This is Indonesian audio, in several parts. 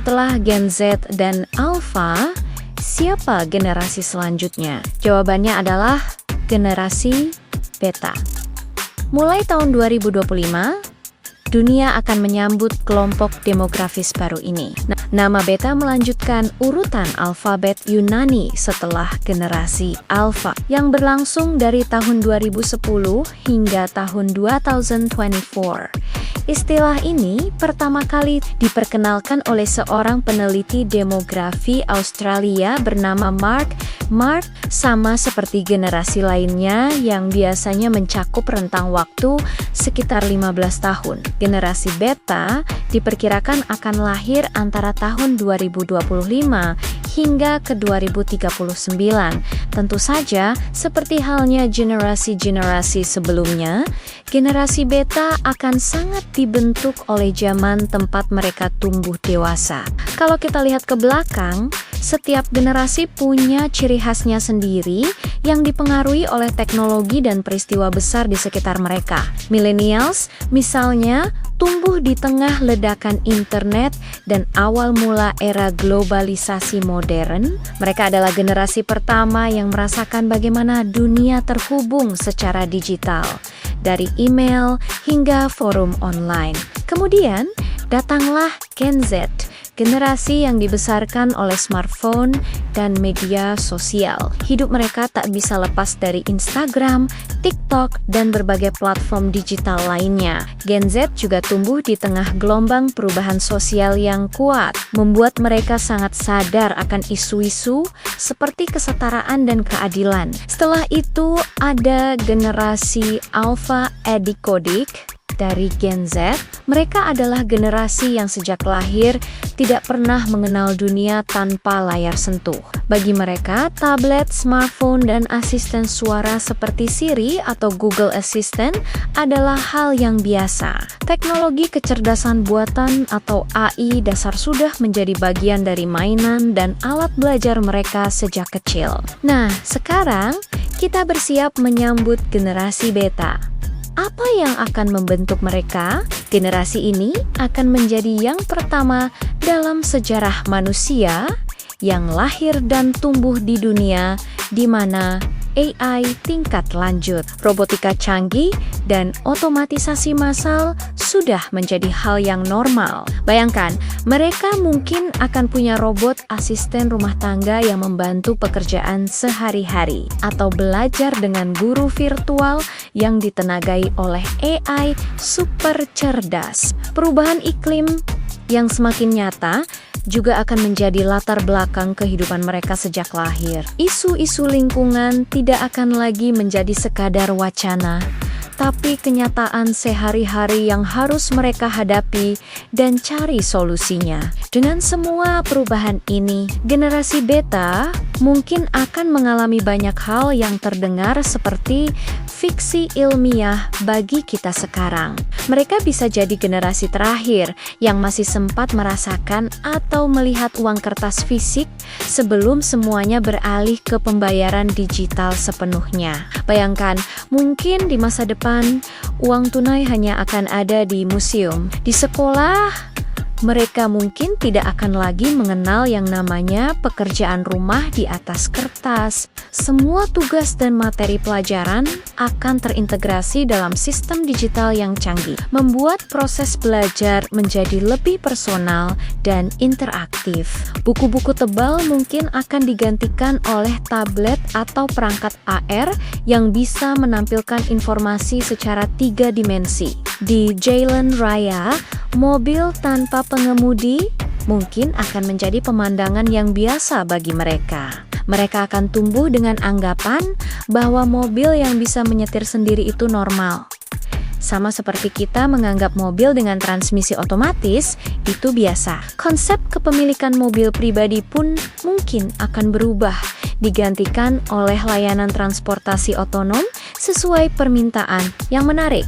Setelah Gen Z dan Alpha, siapa generasi selanjutnya? Jawabannya adalah generasi Beta. Mulai tahun 2025, dunia akan menyambut kelompok demografis baru ini. Nama Beta melanjutkan urutan alfabet Yunani setelah generasi Alpha yang berlangsung dari tahun 2010 hingga tahun 2024. Istilah ini pertama kali diperkenalkan oleh seorang peneliti demografi Australia bernama Mark. Mark sama seperti generasi lainnya yang biasanya mencakup rentang waktu sekitar 15 tahun. Generasi Beta diperkirakan akan lahir antara tahun 2025 hingga ke 2039. Tentu saja, seperti halnya generasi-generasi sebelumnya, generasi Beta akan sangat dibentuk oleh zaman tempat mereka tumbuh dewasa. Kalau kita lihat ke belakang, setiap generasi punya ciri khasnya sendiri yang dipengaruhi oleh teknologi dan peristiwa besar di sekitar mereka. Millennials, misalnya, tumbuh di tengah ledakan internet dan awal mula era globalisasi modern. Mereka adalah generasi pertama yang merasakan bagaimana dunia terhubung secara digital, dari email hingga forum online. Kemudian, datanglah Gen Z, generasi yang dibesarkan oleh smartphone dan media sosial. Hidup mereka tak bisa lepas dari Instagram, TikTok, dan berbagai platform digital lainnya. Gen Z juga tumbuh di tengah gelombang perubahan sosial yang kuat, membuat mereka sangat sadar akan isu-isu seperti kesetaraan dan keadilan. Setelah itu, ada generasi Alpha Adicodik dari Gen Z. Mereka adalah generasi yang sejak lahir tidak pernah mengenal dunia tanpa layar sentuh. Bagi mereka, tablet, smartphone, dan asisten suara seperti Siri atau Google Assistant adalah hal yang biasa. Teknologi kecerdasan buatan atau AI dasar sudah menjadi bagian dari mainan dan alat belajar mereka sejak kecil. Nah, sekarang kita bersiap menyambut generasi Beta. Apa yang akan membentuk mereka? Generasi ini akan menjadi yang pertama dalam sejarah manusia yang lahir dan tumbuh di dunia di mana AI tingkat lanjut, robotika canggih, dan otomatisasi massal sudah menjadi hal yang normal. Bayangkan, mereka mungkin akan punya robot asisten rumah tangga yang membantu pekerjaan sehari-hari, atau belajar dengan guru virtual yang ditenagai oleh AI super cerdas. Perubahan iklim yang semakin nyata juga akan menjadi latar belakang kehidupan mereka sejak lahir. Isu-isu lingkungan tidak akan lagi menjadi sekadar wacana, tapi kenyataan sehari-hari yang harus mereka hadapi dan cari solusinya. Dengan semua perubahan ini, generasi Beta mungkin akan mengalami banyak hal yang terdengar seperti fiksi ilmiah bagi kita sekarang. Mereka bisa jadi generasi terakhir yang masih sempat merasakan atau melihat uang kertas fisik sebelum semuanya beralih ke pembayaran digital sepenuhnya. Bayangkan, mungkin di masa depan, uang tunai hanya akan ada di museum. Di sekolah, mereka mungkin tidak akan lagi mengenal yang namanya pekerjaan rumah di atas kertas. Semua tugas dan materi pelajaran akan terintegrasi dalam sistem digital yang canggih, membuat proses belajar menjadi lebih personal dan interaktif. Buku-buku tebal mungkin akan digantikan oleh tablet atau perangkat AR yang bisa menampilkan informasi secara 3 dimensi. Di jalan raya, mobil tanpa pengemudi mungkin akan menjadi pemandangan yang biasa bagi mereka. Mereka akan tumbuh dengan anggapan bahwa mobil yang bisa menyetir sendiri itu normal. Sama seperti kita menganggap mobil dengan transmisi otomatis itu biasa. Konsep kepemilikan mobil pribadi pun mungkin akan berubah, digantikan oleh layanan transportasi otonom sesuai permintaan. Yang menarik,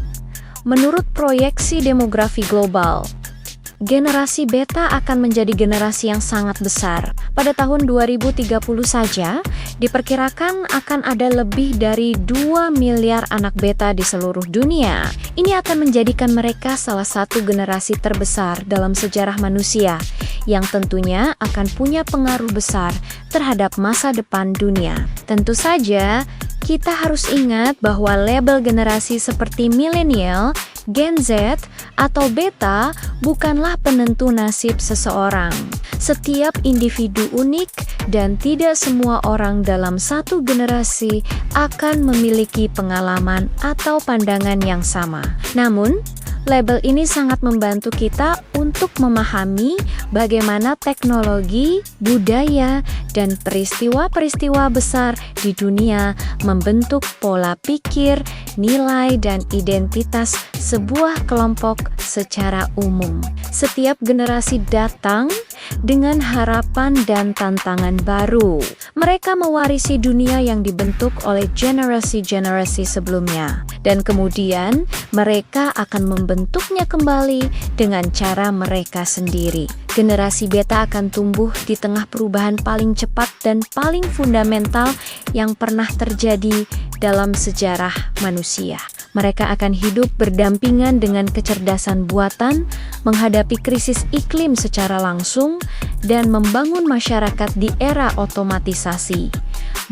menurut proyeksi demografi global, generasi Beta akan menjadi generasi yang sangat besar. Pada tahun 2030 saja, diperkirakan akan ada lebih dari 2 miliar anak Beta di seluruh dunia. Ini akan menjadikan mereka salah satu generasi terbesar dalam sejarah manusia yang tentunya akan punya pengaruh besar terhadap masa depan dunia. Tentu saja, kita harus ingat bahwa label generasi seperti milenial, Gen Z, atau Beta bukanlah penentu nasib seseorang. Setiap individu unik dan tidak semua orang dalam satu generasi akan memiliki pengalaman atau pandangan yang sama. Namun, label ini sangat membantu kita untuk memahami bagaimana teknologi, budaya, dan peristiwa-peristiwa besar di dunia membentuk pola pikir, nilai, dan identitas sebuah kelompok secara umum. Setiap generasi datang dengan harapan dan tantangan baru. Mereka mewarisi dunia yang dibentuk oleh generasi-generasi sebelumnya, dan kemudian mereka akan membentuknya kembali dengan cara mereka sendiri. Generasi Beta akan tumbuh di tengah perubahan paling cepat dan paling fundamental yang pernah terjadi dalam sejarah manusia. Mereka akan hidup berdampingan dengan kecerdasan buatan, menghadapi krisis iklim secara langsung, dan membangun masyarakat di era otomatisasi.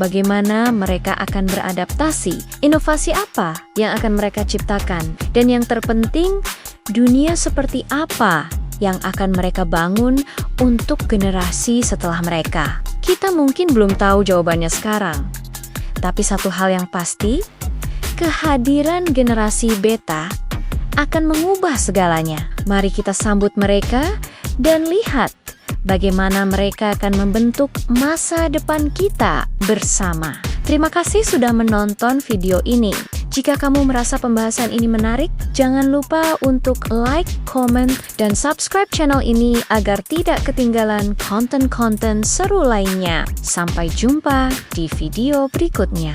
Bagaimana mereka akan beradaptasi? Inovasi apa yang akan mereka ciptakan? Dan yang terpenting, dunia seperti apa yang akan mereka bangun untuk generasi setelah mereka? Kita mungkin belum tahu jawabannya sekarang. Tapi satu hal yang pasti, kehadiran generasi Beta akan mengubah segalanya. Mari kita sambut mereka dan lihat bagaimana mereka akan membentuk masa depan kita bersama. Terima kasih sudah menonton video ini. Jika kamu merasa pembahasan ini menarik, jangan lupa untuk like, comment, dan subscribe channel ini agar tidak ketinggalan konten-konten seru lainnya. Sampai jumpa di video berikutnya.